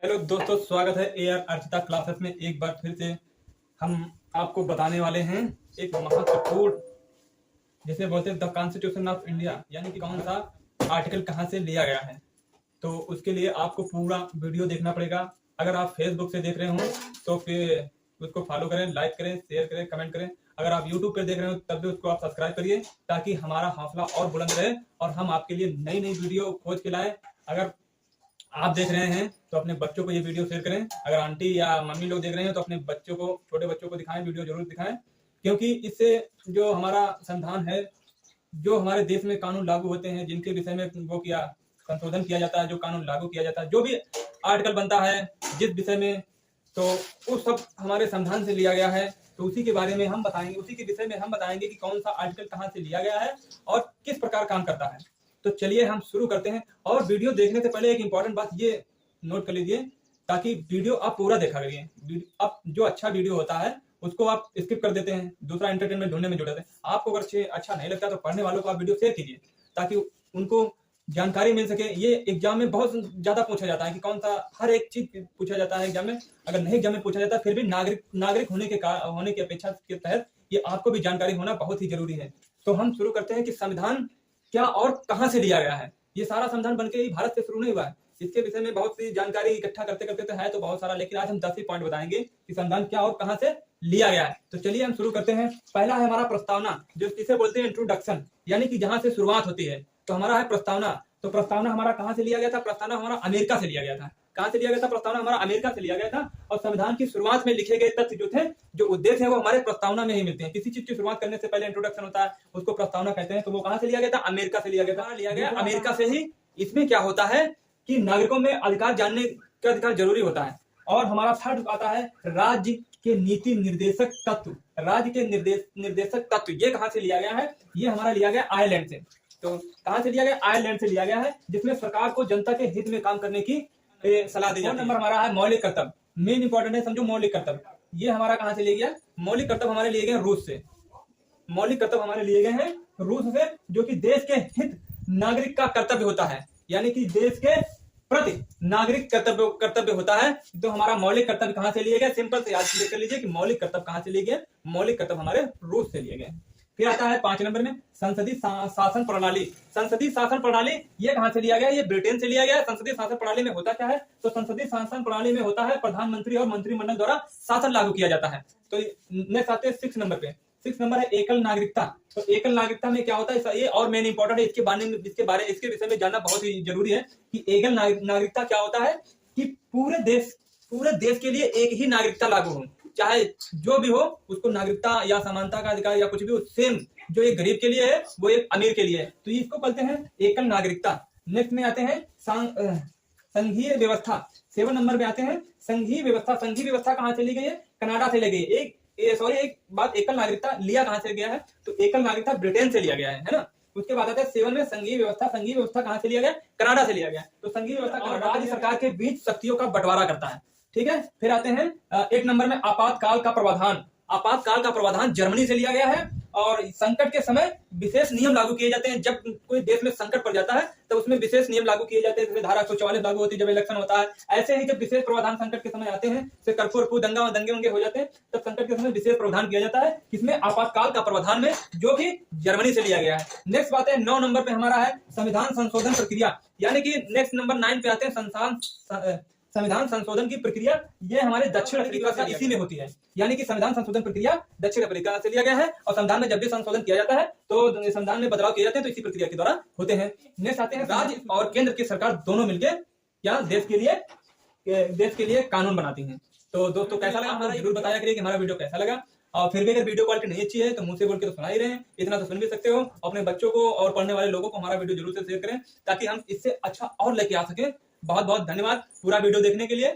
Hello दोस्तों, स्वागत है एआर अर्चिता क्लासेस में। एक बार फिर से हम आपको बताने वाले हैं एक महत्वपूर्ण, जिसे बोलते हैं द कॉन्स्टिट्यूशन ऑफ इंडिया, यानी कि कौन सा आर्टिकल कहाँ से लिया गया है। तो उसके लिए आपको पूरा वीडियो देखना पड़ेगा। अगर आप फेसबुक से देख रहे हो तो फिर उसको फॉलो करें, लाइक करें, शेयर करें, कमेंट करें। अगर आप यूट्यूब पर देख रहे हो तब भी उसको आप सब्सक्राइब करिए, ताकि हमारा हौसला और बुलंद रहे और हम आपके लिए नई नई वीडियो खोज के लाए। अगर आप देख रहे हैं तो अपने बच्चों को ये वीडियो शेयर करें। अगर आंटी या मम्मी लोग देख रहे हैं तो अपने बच्चों को, छोटे बच्चों को दिखाएं, वीडियो जरूर दिखाएं, क्योंकि इससे जो हमारा संविधान है, जो हमारे देश में कानून लागू होते हैं, जिनके विषय में वो किया संशोधन किया जाता है, जो कानून लागू किया जाता है, जो भी आर्टिकल बनता है जिस विषय में, तो वो सब हमारे संविधान से लिया गया है। तो उसी के बारे में हम बताएंगे, उसी के विषय में हम बताएंगे कि कौन सा आर्टिकल कहाँ से लिया गया है और किस प्रकार काम करता है। तो चलिए हम शुरू करते हैं। और वीडियो देखने से पहले एक इंपॉर्टेंट बात ये नोट कर लीजिए, ताकि वीडियो आप पूरा देखा करिए। अब जो अच्छा वीडियो होता है उसको आप स्किप कर देते हैं, दूसरा एंटरटेनमेंट ढूंढने में जुड़ते हैं। आपको अगर अच्छा नहीं लगता तो पढ़ने वालों को आप वीडियो शेयर कीजिए, ताकि उनको जानकारी मिल सके। ये एग्जाम में बहुत ज्यादा पूछा जाता है कि कौन सा, हर एक चीज पूछा जाता है एग्जाम में। अगर नहीं एग्जाम में पूछा जाता फिर भी नागरिक होने की अपेक्षा के तहत ये आपको भी जानकारी होना बहुत ही जरूरी है। तो हम शुरू करते हैं कि संविधान क्या और कहां से लिया गया है। ये सारा संविधान बनके ही भारत से शुरू नहीं हुआ है। इसके विषय में बहुत सी जानकारी इकट्ठा करते करते तो है तो बहुत सारा, लेकिन आज हम 10 ही पॉइंट बताएंगे कि संविधान क्या और कहां से लिया गया है। तो चलिए हम शुरू करते हैं। पहला है हमारा प्रस्तावना, जो जिसे बोलते हैं इंट्रोडक्शन, यानी कि जहां से शुरुआत होती है। तो हमारा है प्रस्तावना। तो प्रस्तावना हमारा कहां से लिया गया था? प्रस्तावना हमारा अमेरिका से लिया गया था। कहां से लिया गया था? प्रस्तावना हमारा अमेरिका से लिया गया था। और संविधान की शुरुआत में लिखे गए तथ्य जो थे, जो उद्देश्य है, वो हमारे प्रस्तावना में ही मिलते हैं। किसी चीज की शुरुआत करने से पहले इंट्रोडक्शन होता है, उसको प्रस्तावना कहते हैं। तो वो कहां से लिया गया था? अमेरिका से लिया गया था। लिया गया अमेरिका से ही। इसमें क्या होता है कि नागरिकों में अधिकार जानने का अधिकार जरूरी होता है। और हमारा थर्ड आता है राज्य के नीति निर्देशक तत्व। राज्य के निर्देशक तत्व ये कहां से लिया गया है? ये हमारा लिया गया आयरलैंड से। तो कहां से लिया गया? आयरलैंड से लिया गया है, जिसमें सरकार को जनता के हित में काम करने की सलाह दी जाती है। नंबर हमारा है मौलिक कर्तव्य। मेन इंपॉर्टेंट है, समझो मौलिक कर्तव्य। ये हमारा कहां से लिया गया? मौलिक कर्तव्य हमारे लिए गए रूस से। मौलिक कर्तव्य हमारे लिए गए हैं रूस से, जो कि देश के हित नागरिक का कर्तव्य होता है, यानी कि देश के प्रति नागरिक कर्तव्य होता है। तो हमारा मौलिक कर्तव्य कहां से लिए गए? सिंपल से याद कर लीजिए कि मौलिक कर्तव्य कहां से लिए गए? मौलिक कर्तव्य हमारे रूस से लिए गए। फिर आता है 5 नंबर में संसदीय शासन प्रणाली। संसदीय शासन प्रणाली ये कहां से लिया गया? ये ब्रिटेन से लिया गया। संसदीय शासन प्रणाली में होता क्या है? तो संसदीय शासन प्रणाली में होता है प्रधानमंत्री और मंत्रिमंडल द्वारा शासन लागू किया जाता है। तो नेक्स्ट आते हैं 6 नंबर पे। 6 नंबर है एकल नागरिकता। तो एकल नागरिकता में क्या होता है? ये और मेन इंपॉर्टेंट है, इसके विषय में जानना बहुत ही जरूरी है कि एकल नागरिकता क्या होता है। कि पूरे देश के लिए एक ही नागरिकता लागू हो, चाहे जो भी हो, उसको नागरिकता या समानता का अधिकार या कुछ भी सेम, जो एक गरीब के लिए है वो एक अमीर के लिए है। तो इसको कहते हैं एकल नागरिकता। नेक्स्ट में आते हैं संघीय व्यवस्था। 7 नंबर में आते हैं संघीय व्यवस्था। संघीय व्यवस्था कहां से ली गई है? कनाडा से ली गई। एक बात, एकल नागरिकता लिया कहां से गया है? तो एकल नागरिकता ब्रिटेन से लिया गया है ना। उसके बाद आता है 7 में संघीय व्यवस्था। संघीय व्यवस्था कहां से लिया गया? कनाडा से लिया गया। तो संघीय व्यवस्था कनाडा राज्य सरकार के बीच शक्तियों का बंटवारा करता है। ठीक है। फिर आते हैं 1 नंबर में आपातकाल का प्रावधान। आपातकाल का प्रावधान जर्मनी से लिया गया है। और संकट के समय विशेष नियम लागू किए जाते हैं। जब कोई देश में संकट पड़ जाता है तो उसमें विशेष नियम लागू किए जाते हैं, जैसे धारा 144 लागू होती है जब इलेक्शन होता है। ऐसे ही जब विशेष प्रावधान संकट के समय आते हैं, जैसे कर्फ्यू दंगे हो जाते हैं, तब संकट के समय विशेष प्रावधान किया जाता है। इसमें आपातकाल का प्रावधान में, जो कि जर्मनी से लिया गया है। नेक्स्ट बात है 9 नंबर पे हमारा है संविधान संशोधन प्रक्रिया, यानी कि नेक्स्ट नंबर 9 पे आते हैं संविधान संशोधन की प्रक्रिया। ये हमारे दक्षिण अफ्रीका से इसी में होती है, यानी कि संविधान संशोधन प्रक्रिया दक्षिण अफ्रीका से लिया गया है। और संविधान में जब भी संशोधन किया जाता है तो संविधान में बदलाव किए जाते हैं, तो इसी प्रक्रिया के द्वारा होते हैं। नेक्स्ट आते हैं राज्य और केंद्र की सरकार दोनों मिलकर क्या देश के लिए कानून बनाती हैं। तो दोस्तों कैसा लगा हमारा, जरूर बताया करिए कि हमारा वीडियो कैसा लगा। और फिर भी अगर वीडियो क्वालिटी नहीं अच्छी है तो मुंह से बोल के तो सुना ही रहे हैं, इतना तो सुन भी सकते हो। अपने बच्चों को और पढ़ने वाले लोगों को हमारा वीडियो जरूर से शेयर करें, ताकि हम इससे अच्छा और लेके आ सके। बहुत बहुत धन्यवाद पूरा वीडियो देखने के लिए।